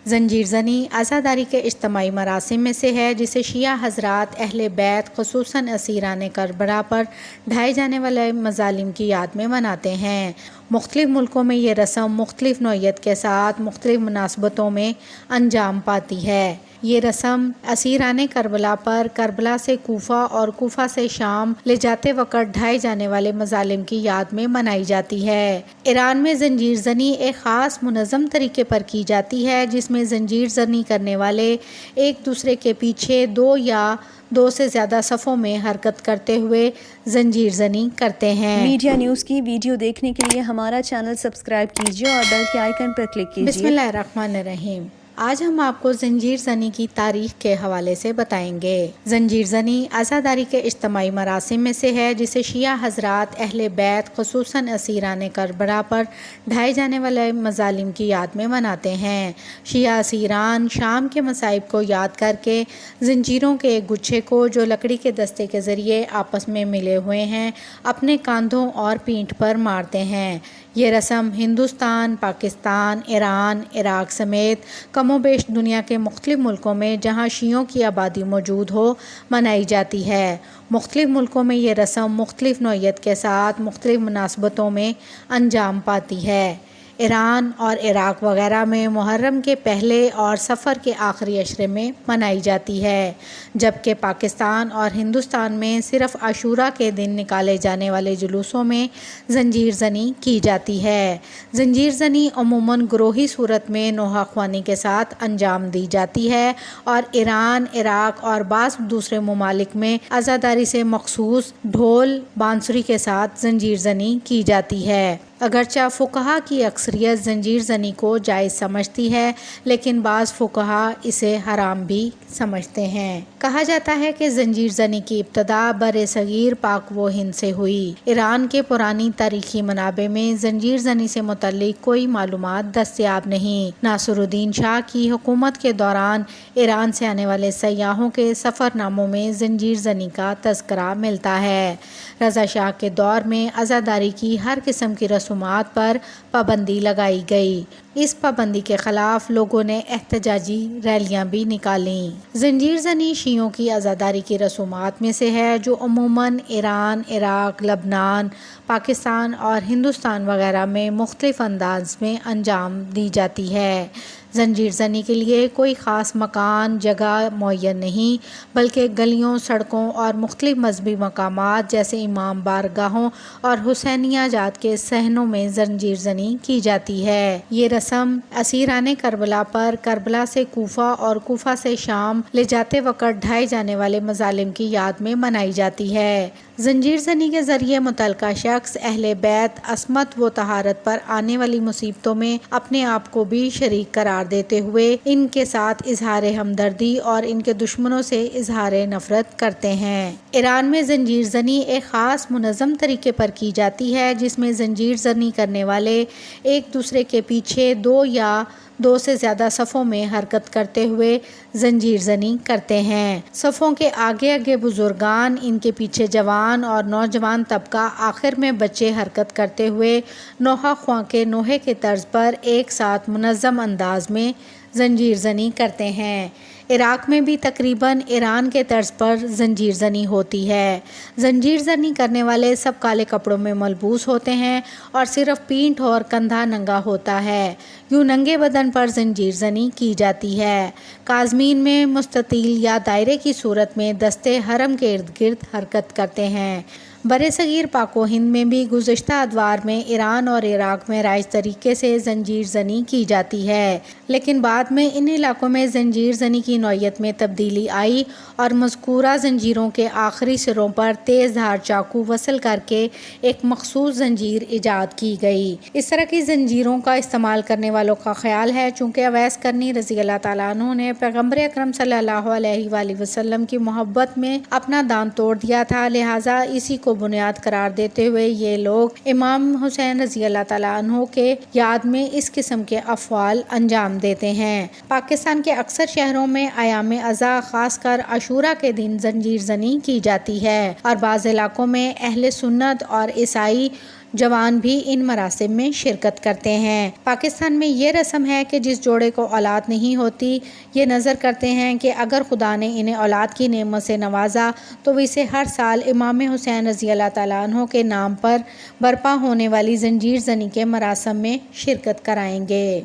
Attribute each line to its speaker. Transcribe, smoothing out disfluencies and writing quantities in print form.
Speaker 1: زنجیر زنی عزاداری کے اجتماعی مراسم میں سے ہے جسے شیعہ حضرات اہل بیت خصوصاً اسیران کربلا پر ڈھائے جانے والے مظالم کی یاد میں مناتے ہیں۔ مختلف ملکوں میں یہ رسم مختلف نوعیت کے ساتھ مختلف مناسبتوں میں انجام پاتی ہے۔ یہ رسم اسیران کربلا پر کربلا سے کوفہ اور کوفہ سے شام لے جاتے وقت ڈھائے جانے والے مظالم کی یاد میں منائی جاتی ہے۔ ایران میں زنجیر زنی ایک خاص منظم طریقے پر کی جاتی ہے جس میں زنجیر زنی کرنے والے ایک دوسرے کے پیچھے دو یا دو سے زیادہ صفوں میں حرکت کرتے ہوئے زنجیر زنی کرتے ہیں۔
Speaker 2: میڈیا نیوز کی ویڈیو دیکھنے کے لیے ہمارا چینل سبسکرائب کیجیے اور بیل کے آئیکن پر کلک کیجیے۔
Speaker 1: بسم اللہ الرحمن الرحیم۔ آج ہم آپ کو زنجیر زنی کی تاریخ کے حوالے سے بتائیں گے۔ زنجیر زنی عزاداری کے اجتماعی مراسم میں سے ہے جسے شیعہ حضرات اہل بیت خصوصاً اسیران کربلا پر ڈھائے جانے والے مظالم کی یاد میں مناتے ہیں۔ شیعہ اسیران شام کے مصائب کو یاد کر کے زنجیروں کے ایک گچھے کو جو لکڑی کے دستے کے ذریعے آپس میں ملے ہوئے ہیں اپنے کاندھوں اور پینٹھ پر مارتے ہیں۔ یہ رسم ہندوستان، پاکستان، ایران، عراق سمیت کم و بیش دنیا کے مختلف ملکوں میں جہاں شیعوں کی آبادی موجود ہو منائی جاتی ہے۔ مختلف ملکوں میں یہ رسم مختلف نوعیت کے ساتھ مختلف مناسبتوں میں انجام پاتی ہے۔ ایران اور عراق وغیرہ میں محرم کے پہلے اور صفر کے آخری عشرے میں منائی جاتی ہے، جبکہ پاکستان اور ہندوستان میں صرف عاشوراء کے دن نکالے جانے والے جلوسوں میں زنجیر زنی کی جاتی ہے۔ زنجیر زنی عموماً گروہی صورت میں نوحہ خوانی کے ساتھ انجام دی جاتی ہے اور ایران، عراق اور بعض دوسرے ممالک میں عزاداری سے مخصوص ڈھول بانسری کے ساتھ زنجیر زنی کی جاتی ہے۔ اگرچہ فقہا کی اکثریت زنجیر زنی کو جائز سمجھتی ہے لیکن بعض فقہا اسے حرام بھی سمجھتے ہیں۔ کہا جاتا ہے کہ زنجیر زنی کی ابتدا برصغیر پاک و ہند سے ہوئی۔ ایران کے پرانی تاریخی منابع میں زنجیر زنی سے متعلق کوئی معلومات دستیاب نہیں۔ ناصر الدین شاہ کی حکومت کے دوران ایران سے آنے والے سیاحوں کے سفر ناموں میں زنجیر زنی کا تذکرہ ملتا ہے۔ رضا شاہ کے دور میں عزاداری کی ہر قسم کی رسومات پر پابندی لگائی گئی۔ اس پابندی کے خلاف لوگوں نے احتجاجی ریلیاں بھی نکالیں۔ زنجیر زنی شیعوں کی عزاداری کی رسومات میں سے ہے جو عموماً ایران، عراق، لبنان، پاکستان اور ہندوستان وغیرہ میں مختلف انداز میں انجام دی جاتی ہے۔ زنجیر زنی کے لیے کوئی خاص مکان جگہ معین نہیں بلکہ گلیوں، سڑکوں اور مختلف مذہبی مقامات جیسے امام بارگاہوں اور حسینیہ جات کے صحنوں میں زنجیر زنی کی جاتی ہے۔ یہ رسم اسیران کربلا پر کربلا سے کوفہ اور کوفہ سے شام لے جاتے وقت ڈھائے جانے والے مظالم کی یاد میں منائی جاتی ہے۔ زنجیر زنی کے ذریعے متعلقہ شخص اہل بیت عصمت و طہارت پر آنے والی مصیبتوں میں اپنے آپ کو بھی شریک قرار دیتے ہوئے ان کے ساتھ اظہار ہمدردی اور ان کے دشمنوں سے اظہار نفرت کرتے ہیں۔ ایران میں زنجیر زنی ایک خاص منظم طریقے پر کی جاتی ہے جس میں زنجیر زنی کرنے والے ایک دوسرے کے پیچھے دو یا دو سے زیادہ صفوں میں حرکت کرتے ہوئے زنجیر زنی کرتے ہیں۔ صفوں کے آگے آگے بزرگان، ان کے پیچھے جوان اور نوجوان طبقہ، آخر میں بچے حرکت کرتے ہوئے نوحہ خواں کے نوحے کے طرز پر ایک ساتھ منظم انداز میں زنجیر زنی کرتے ہیں۔ عراق میں بھی تقریباً ایران کے طرز پر زنجیر زنی ہوتی ہے۔ زنجیر زنی کرنے والے سب کالے کپڑوں میں ملبوس ہوتے ہیں اور صرف پینٹھ اور کندھا ننگا ہوتا ہے۔ یوں ننگے بدن پر زنجیر زنی کی جاتی ہے۔ کاظمین میں مستطیل یا دائرے کی صورت میں دستے حرم کے ارد گرد حرکت کرتے ہیں۔ برصغیر پاک و ہند میں بھی گزشتہ ادوار میں ایران اور عراق میں رائج طریقے سے زنجیر زنی کی جاتی ہے، لیکن بعد میں ان علاقوں میں زنجیر زنی کی نوعیت میں تبدیلی آئی اور مذکورہ زنجیروں کے آخری سروں پر تیز دھار چاقو وصل کر کے ایک مخصوص زنجیر ایجاد کی گئی۔ اس طرح کی زنجیروں کا استعمال کرنے والوں کا خیال ہے چونکہ اویس کرنی رضی اللہ تعالیٰ عنہ نے پیغمبر اکرم صلی اللہ علیہ وآلہ وسلم کی محبت میں اپنا دان توڑ دیا تھا، لہٰذا اسی کو بنیاد قرار دیتے ہوئے یہ لوگ امام حسین رضی اللہ تعالیٰ عنہ کے یاد میں اس قسم کے افعال انجام دیتے ہیں۔ پاکستان کے اکثر شہروں میں ایام اضحیٰ خاص کر عاشوراء کے دن زنجیر زنی کی جاتی ہے اور بعض علاقوں میں اہل سنت اور عیسائی جوان بھی ان مراسم میں شرکت کرتے ہیں۔ پاکستان میں یہ رسم ہے کہ جس جوڑے کو اولاد نہیں ہوتی، یہ نظر کرتے ہیں کہ اگر خدا نے انہیں اولاد کی نعمت سے نوازا تو وہ اسے ہر سال امام حسین رضی اللہ تعالیٰ عنہ کے نام پر برپا ہونے والی زنجیر زنی کے مراسم میں شرکت کرائیں گے۔